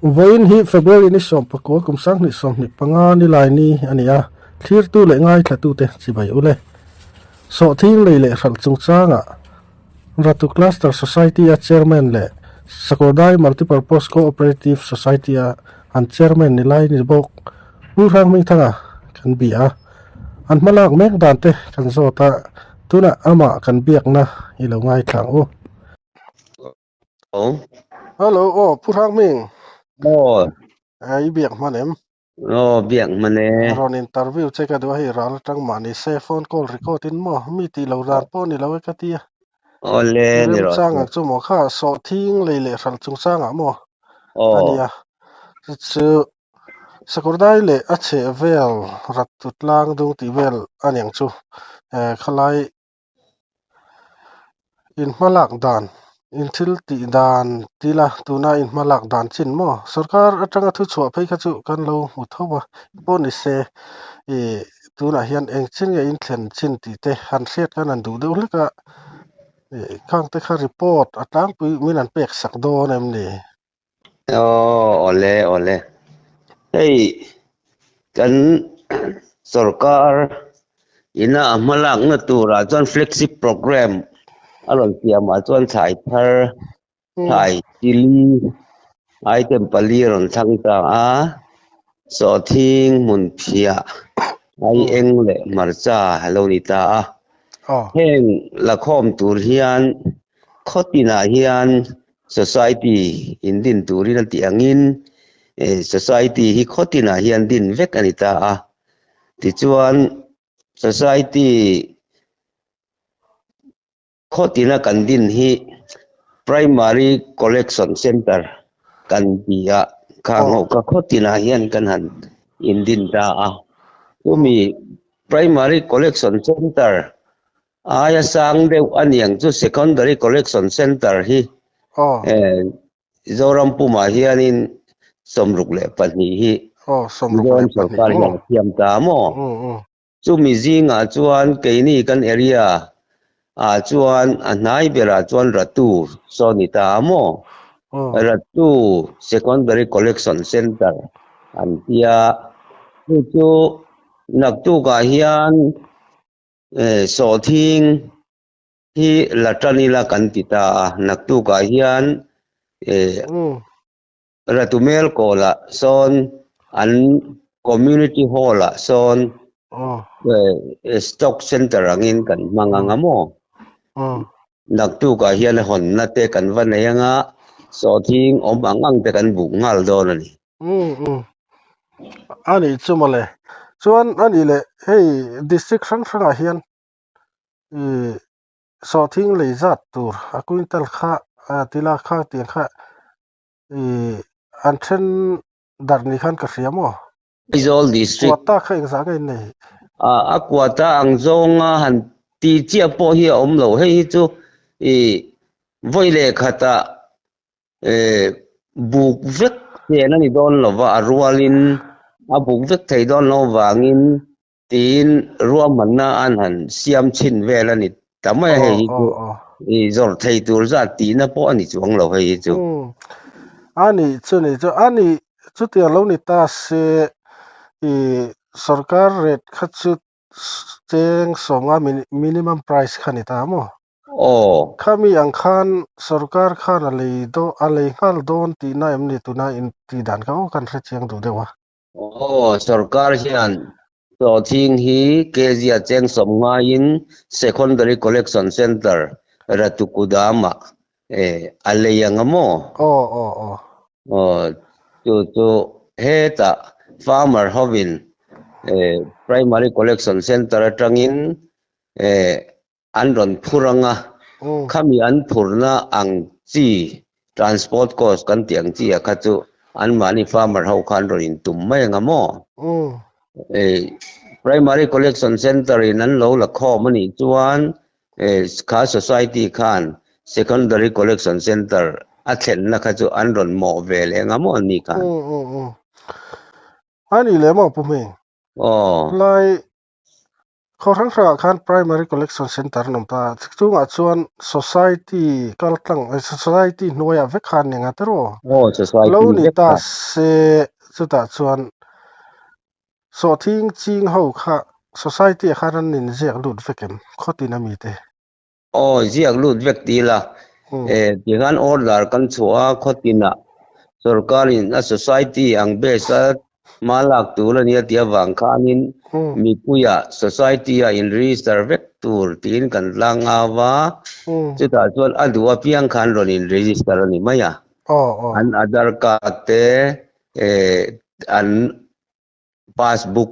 Vain hi February ni som pako kum sang ni som ni panga ni lai ni ania thlir tu le ngai thla tu te chi bai ule so thing le le khal chung changa ratu cluster society a chairman le sakodai multipurpose cooperative society a an chairman ni lai ni bok pu rang ming thanga kan bia an malak mek dan te kan zota tuna ama kan biak na ilo ngai thang o Oh, hello oh pu rang ming oh, ai biak manem oh, biang mana? ron interview check adu hi ral tang mani se phone call record in mo mi ti lo ran po ni lo ka ti Oleh ni rem rot. chang ak chu mo kha so thing le le ral chung chang a mo ania Oh, chu sakurdai le a che vel rat tut lang dung ti vel aniang chu khalai in malak dan in thil ti dan tila tuna in malak dan chin mo sarkar atanga thu chua phei kha chu kan lo mu thowa poni se e tuna hian eng chin nge in thlen chin ti te han hriat kan an du deuh hleka khang te kha report atlang pui min an pek sak do nem ni oh, oleh. Hey, kan sarkar ina malak na tu rajon flexi program. Alon tiam ajon thai thar, thai chili, item paliron thang ta a, so thing mun phia. Ai eng le marcha hello ni ta a. oh Heng la khom tur hian khotina hian society in din turin ti angin society hi khotina hian din vek anita a ti chuan society khotina kan din hi primary collection center kan bia khango ka khotina hian kan han in din ta a umi primary collection center aya sang deuh aniang chu secondary collection center hi oh zoram puma hianin somruk le pahnih hi oh somruk le zon pani sarkar mo hian thiam ta mo mm chumi zinga chuan keini kan area a chuan a hnai bera chuan ratu soni ta mo mm ratu secondary collection center an tia chu naktu ka hian so thing hi latranila kan tita naktu ka hian mm ratumel kola son an community hall a son oh stock center angin kan manganga mo mm naktu ka hian hon na te kan vanayanga so thing om angang te kan buk ngal don ani mm ani chumale chuan ani le hey district sang sanga hian e so thing le zat tur a quintal kha tila kha ti kha e an then dar ni khan ka hriamo Aizol district kwata kha eng zanga nei akwata angzonga han ti chia po hi om lo hei chu e voile khata buk vek te na ni don lo wa arwalin a buk vek thei don lo wangin tin ruam manna an han siam chin vela ni tamai hei chu oh e zor thei tur za ti na po ani chuang lo hei chu ani chuni chu ani chutia lo ni ta se e sarkar ret kha chu cheng songa minimum price khani ta mo o khami ang khan sarkar khan a lei hal don ti na em ni tu na in ti dan ka kan hre cheng du dewa sarkar hian so thing hi kezia cheng som nga in secondary collection center ratukudama aleyanga mo oh chu heta farmer hovin primary collection center atangin anron phuranga khami an phurna ang chi transport cost kan tiang chi akhachu an mani farmer ho khan ron in tum mai nga mo primary collection center in an lo la kho mani chuan kha society khan secondary collection center a thlen na kha chu an ron mo vel enga mo ni khan ani le mo pu me oh lai ข้อทั้งสองคัน primary collection center นมตาจุงอาชวน society กัลตัง society หน่วยเวคันยังไงตัว โอ้ แล้ society วนี่ตา vekha เสสุดาชวนสอทิ้งจริงเขาค่ะ society คันนั้นเรียกลุดเวกมข้อตีนามีเต oh ziak lut vek ti la ti han order kan chua khotina sarkarin a society ang besa malak tu la nia tia wang khanin อืม mi puya society a in register vek tur tin kan langa wa อืม chuta chuan adua piang khan ron in register ani maya อ๋ออ๋อ an aadhar card te an passbook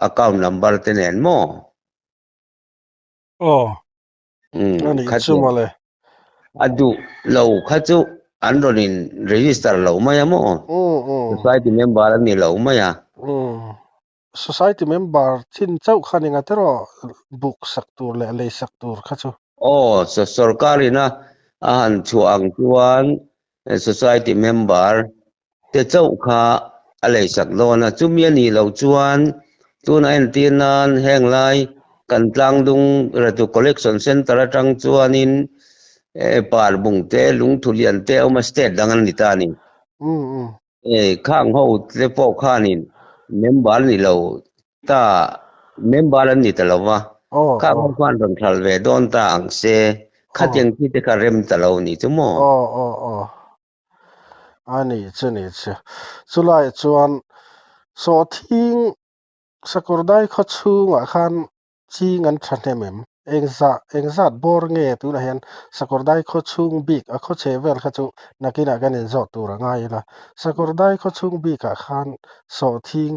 account number te nen mo อ๋ออันนี้ khat ชื่อมาเลย adu lo khachu an ron in register lo maya mo อืมอืม society member ani lo maya อืม society member ทินเจ้าคันยังไงตัวบุกสักตัวและเลยสักตัวค่ะจู oh so sarkari na an chuang chuan society member te chau kha alei sak lo na chumi ani lo chuan tuna en tinan heng lai kan tlang dung ratu collection center atang chuanin par bung te lung thulian te oma state dangan ni ta ni อืมอืม khang ho te po khanin member ni lo ta member an ni ta lo wa อ๋อ khang อ๋อ ho khan ron thal ve don ta ang se khatyang ki te ka rem ta lo ni chu mo อ๋ออ๋ออ๋ออันนี้ชื่อนี่ชื่อสุดท้ายชวนสอทิ้งสกุลได้ข้อชูงอ่ะคันจีงันทันเทมิมเองจะบอร์เงยตัวนั้นเห็นสกุลได้ข้อชูงบิ๊กอ่ะข้อเชเวลข้อจูนักกินกันเองจอดตัวง่ายละสกุลได้ข้อชูงบิ๊กอ่ะคันสอทิ้ง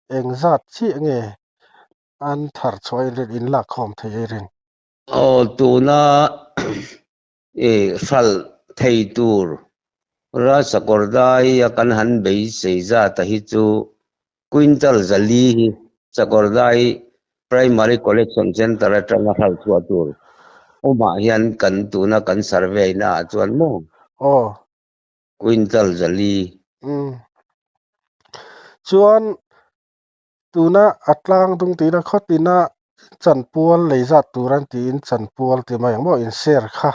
เองจะจีเงยอันทัดช่วยเรื่องอินลักคอมเทียริง oh tu na fal thei tur ra sakordai ya kan han bei seiza ta hi chu quintal zali hi sakordai primary collection center atanga hal chu atur oma hian kan tu na kan survey na chuan mo อ๋อ quintal zali อืมชวนตัวน่ะอัตลางตรงตีนะข้อตีน่ะจันปัวเลยจัดตัวรันตีนจันปัวตีมาอย่างบ่อินเสียร์ค่ะ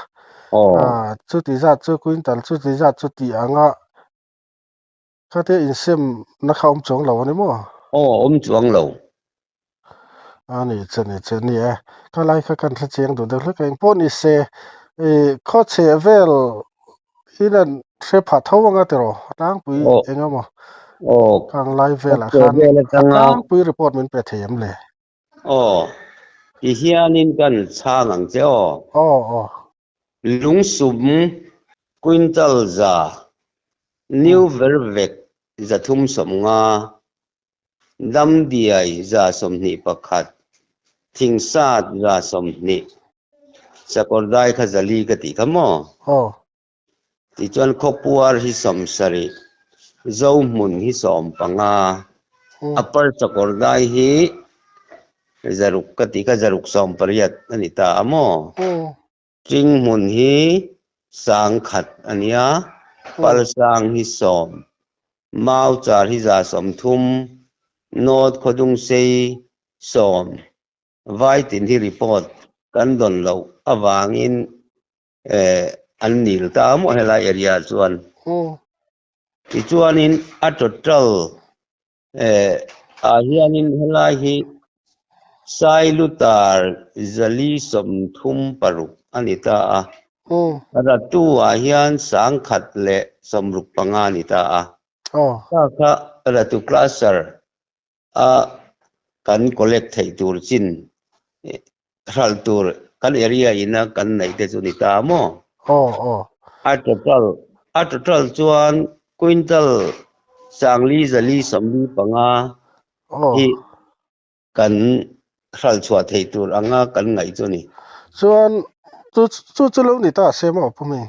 จุดที่จัดจุดกุนตัลจุดที่จัดจุดที่อ่างะข้าเทียอินเสียมนักข่าวจงเหล่านี้มั้ง chuang lo อันนี้เจนี่ก็ไล่ข้ากันทัดเชียงดูเด็กเล็กเองพวกนี้เสข้อเชเวลที่นั่นเสผ่าเท่าว่างัดเตอร์ร่างปุยเองอ่ะมั้ง oh กลางไลฟ์เวลาคัน survey la ร่า tanga งปุยรีพอร์ตมันเปเทียมเลย oh ti hianin kan chang ang che oh อ๋ออ๋อ lung sum quintal za new vervek za thum som nga dam diai za som ni pakhat thing sat za som ni sakordai kha zali ka ti khamo อ๋อ ti chuan khopuar hi som sari zo mun hi som panga อืม upper sakordai hi zaruk ka ti ka zaruk som pariat ani ta amo อืม jing mun hi sang khat ania pal sang hi som mau char hi za som thum not khodung sei som vai tin hi report kan don lo awangin an nil ta mo hela area chuan อืม ti chuanin a total a hianin hela hi sai lutar zali som thum paruk anita a อืม ratu a hian sang khat le somruk panga ni ta a อ๋อ ta kha ratu cluster a kan collect thei tur chin hral tur kan area ina kan nei te chu ni ta mo อ๋ออ๋อ a total chuan quintal sangli zali somli panga อ๋อ hi kan hral chhuat thei tur anga kan ngai chu ni ส่วนจุเรื่องนี้ตาเสียมาผมเอง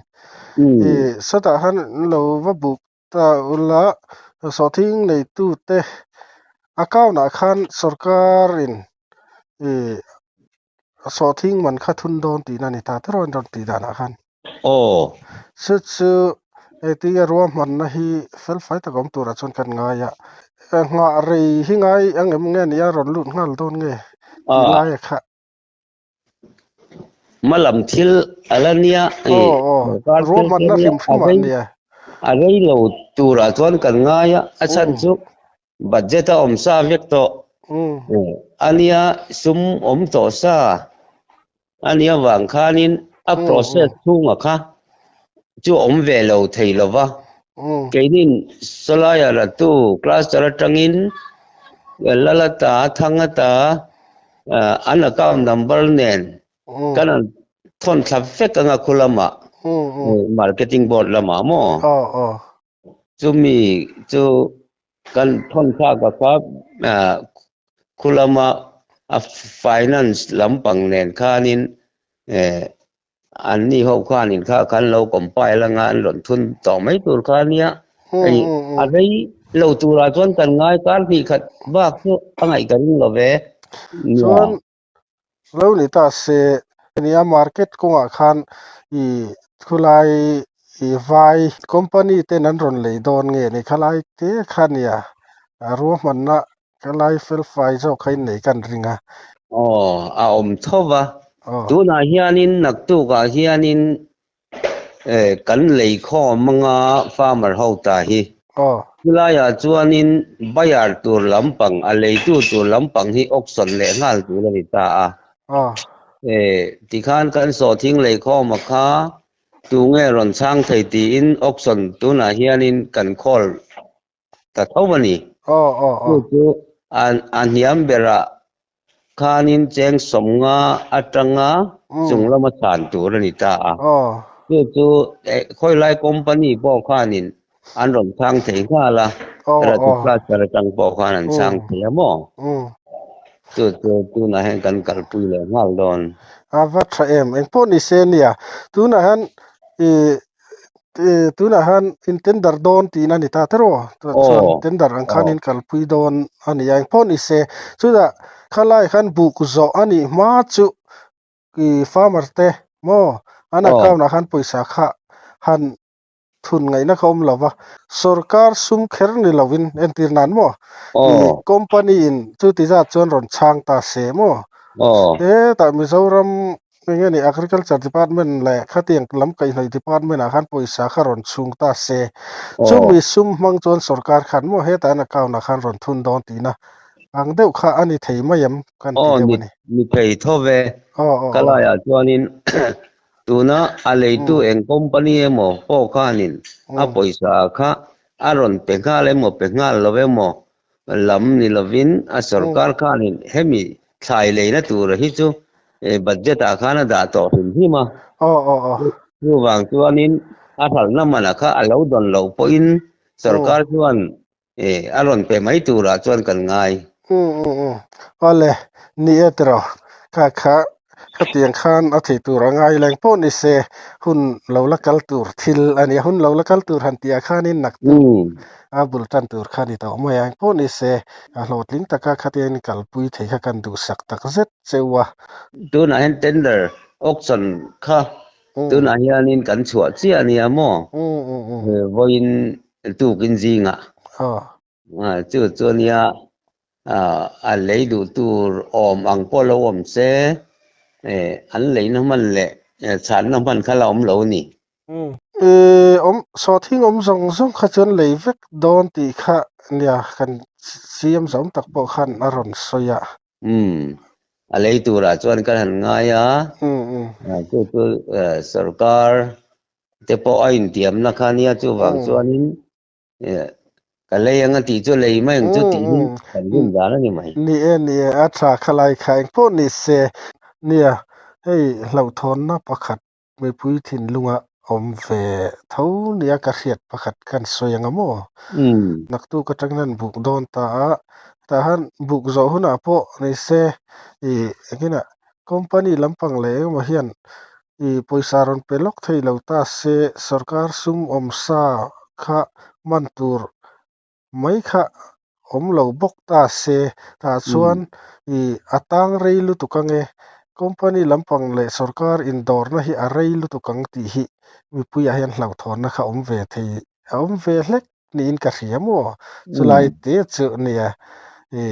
สถานเราว่าบุกตาอุละสอทิ้งในตู้เตะอาก้าวหนาคันสรการินสอทิ้งมันขาดทุนโดนตีนันนี่ตาที่เราโดนตีดานาคัน oh ซึ่งที่รวมมันนะฮีเฟลไฟตะกอมตัวรัชนกันง่ายงารีหิงไงยังเงี้ยนี่ยารอนลุ่นงาลโดนเงี้ย ti à lai kha mà làm thil alania o cái ro thil man cái na nia rim thuma nia à đây lâu tu ra chuan kan ngay á chan um chu budget om sa vek to um ania sum om to sa ania wang khanin a process thu mà kha chu om ve lo thei lova cái nín solaya là tu class ra trangin lala ta thanga ta an account number nen kana thon thap fek anga khulama marketing board lama mo o chu mi chu kan thon tha ka ka khulama a finance lampang nen khanin an ni ho khanin kha kan lo compile la nga an lon thun to mai tur khania ai a dei lo tura chuan kan ngai kar ni khat bak chu angai kan lo ve nia chuan lo ni ta se nia market ko nga khan i khulai i vai company te nan ron lei don nge ni khalai te khania ro man na khalai fel fai zo khain nei kan ringa a om thova o tu na hianin nak tu ka hianin kan lei kho manga farmer ho ta hi o Kulaya chuanin bayar tur lampang a lei tu tur lampang hi auction le ngal tu la ni ta a o tikhan kan so thing lei kho ma kha tu nge ron chang thei ti in auction tu na hianin kan khol ta thawani o o tu chu an hiam bera khanin cheng somnga atanga chunglama chan tur ni ta a o tu chu khoi lai company bo khanin an ron chang thei kha la o ra tu o kla chara chang bo khanan chang thei mo um tu na hen kan kal pui le ngal don ava tha em eng po ni se nia tuna han i tuna han in tender don ti na ni ta tero chuan oh tender ang khan oh in kal pui don ani eng po ni se chuda khalai khan bu ku zo ani ma chu i farmer te mo ana oh kaw na khan poisa kha han thun ngai na khom lova sarkar sum kher ni lovin entir nan mo i oh company in chu ti za chuan ron chang ta se mo oh ta Mizoram nge ni agriculture department le khatiang lam kai hnoi department a khan poisa kha ron chung ta se chu oh mi sum mang chon sarkar khan mo he ta na kaw na khan ron thun don ti na ang deuh kha ani thei mayam kan ti oh dewani mi thei thove o o o kala ya chuanin tuna a lei tu eng company emo po khanin a poisa kha aron pe kha le mo pe ngal lo ve mo lam ni lovin a sarkar khanin hemi thlai le na tur hi chu budget a khana da to hin hi ma o o o chu wang chuanin a thal na mana kha a lo don lo po in sarkar chuan aron pe mai tura chuan kan ngai ole ni etro kha kha khatiang khan a thei tur angai leng po ni se hun lo la kal tur thil ani hun lo la kal tur han tia khan in nak tu a bultan tur khan i to mo yang po ni se a hlotling taka khatian kal pui thei kha kan du sak tak zet chewa tu na hen tender auction kha tu na hianin kan chhuwa chi ania mo voin tu kin zinga chu chuania a lei du tur om ang polo om se an lei na man le chan na man khala om lo ni so thing zong zong kha chon lei vek don ti kha nia kan siam zom tak po khan aron soya a lei tura chuan kan han ngaia chu sarkar te po a in tiam na khania chu wang chuanin ka lei anga ti chu lei mai chu ti kan rin da na ni mai ni a tha khalai khai po ni se nia hei hlo thon na pakhat me pui thin lunga om ve tho nia ka hriat pakhat kan soyanga mo nak tu ka tangnan buk don ta han buk zo huna po ni se i ekina company lampang le ma hian i poisa ron pelok thei lo ta se sarkar sum om sa kha mantur mai kha om lo bok ta se ta chuan i atang reilu tukange company lampang le sarkar indor na hi a reilu tukang ti hi mi puya hian hlau thon na kha om ve thei om ve hlek ni in ka hriamo chulai te chu nia e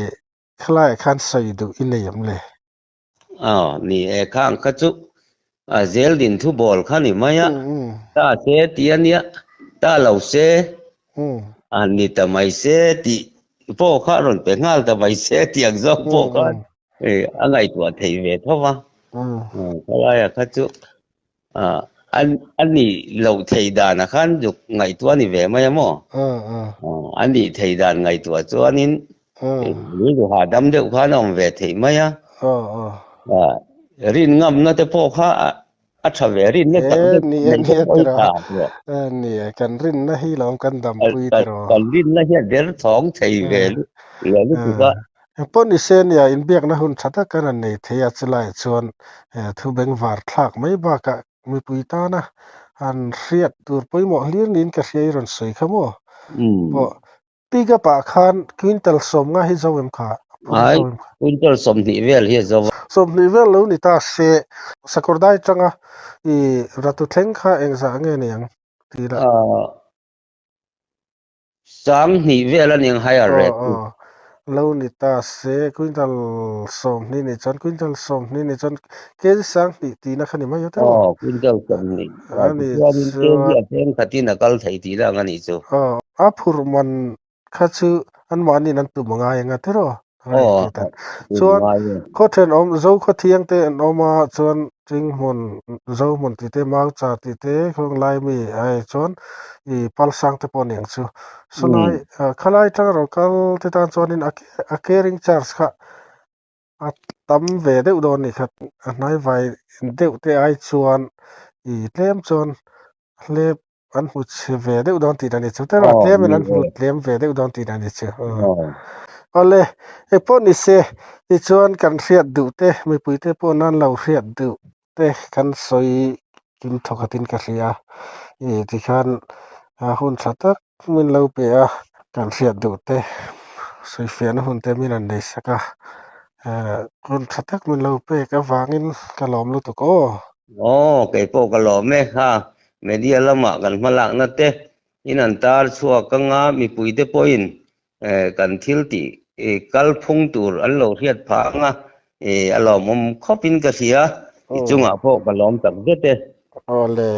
khlai khan sai du in nei am le อ้าวนี่ไอ้ข้างกระจุเซลดินทุบอลข้านี่ไหมอะตาเซตีอันเนี้ยตาเหล่าเซอันนี้ทำไมเซตีพ่อข้ารอนเป็นงานทำไมเซตีอย่างซอกพ่อข้าอะไรตัวเทเวทเพราะว่าอะไรอะกระจุอันนี้เราเทดานะคันอยู่ไงตัวนี่เวไหมมั้งอันนี้เทดานไงตัวตัวนี้นี่ดูหาดำเด็กข้าน้องเวทเทไหมอะรินงำนะแต่พ่อข้าอัศเวรินเนี่ยตักเด็กในโอ้ยตาเนี่ยนี่กันรินนะฮีลองกันดำปุยตรอกันรินนะเฮียเดี๋ยวท้องเทเวลเลยนี่คือว่าปนอิเซนยาอินเบียกนะหุ่นชัดกันนี่เทียสลายชวนทุเบงวาร์ทลักไม่บากะมีปุยตานะอันเรียดตัวปุยหมอเลี้ยงลินกระเสียรอนสวยขโมบ่ปีกปะคันควินตัลสมงาฮิจาวมขาไอ้คุณจะสมนิเวลเฮียจะ สมนิเวลแล้วนี่ตาเสสกอร์ได้จังอ่ะอีรัตุเทงข้าเองสังเงี้ยยังทีละสังนิเวลนี่ยังไฮเรตแล้วนี่ตาเสควินตัลสมนี่จนควินตัลสมนี่จนเกณฑ์สังนี่ตีนักนี่ไม่ยอดอ๋อควินตัลสมนี่อันนี้ตัวนี้เกณฑ์ที่เต็มขัดที่นักการไทยตีแล้วงั้นนี่จูอาพูดมันข้าชื่ออันมันนี่นั่นตัวมังไงยังไงเถอะส่วนข้อเทนเจ้าข้อเทียงเตนออกมาส่วนจริงมันเจ้ามันติดเตมาจากติดเตของไลมีไอ้ส่วนอีพัลสังเตปอนยังสู้ส่วนไอ้ข้าไล่ทั้งเราคัลติดตามส่วนนี้อาเกริงชาร์สค่ะตั้มเวเดอุดรนี่ครับนายไว้เดอุเตไอส่วนอีเล่มส่วนเล่มอันหุ่นเวเดอุดรตีนันนี่สุดแต่ว่าเล่มอันหุ่นเล่มเวเดอุดรตีนันนี่สู้อะไรไอ้พวกนี้เสียที่ชวนกันเรียดดูเต้ไม่ปุยเต้พวกนั้นเราเรียดดูเต้กันสอยกินทอกตินกันเรียที่กันหุ่นสัตว์มันเราเปียกันเรียดดูเต้สอยเฟียนหุ่นเต้มีนันได้สักหุ่นสัตว์มันเราเปียก็วางินกันล้อมลุตุโก้ไก่โปกะหล่อแม่ค่ะเมเดียละหมากันมาหลังนั่นเต้อินันตาชัวกังอามีปุยเต้ปอยน์กันทิลตีกัลพงตูร์อันโลเรียดพังอันโลมุมขบินกระเสียจุงอาพวกกันล้อมตักเด็ดโอ้เลย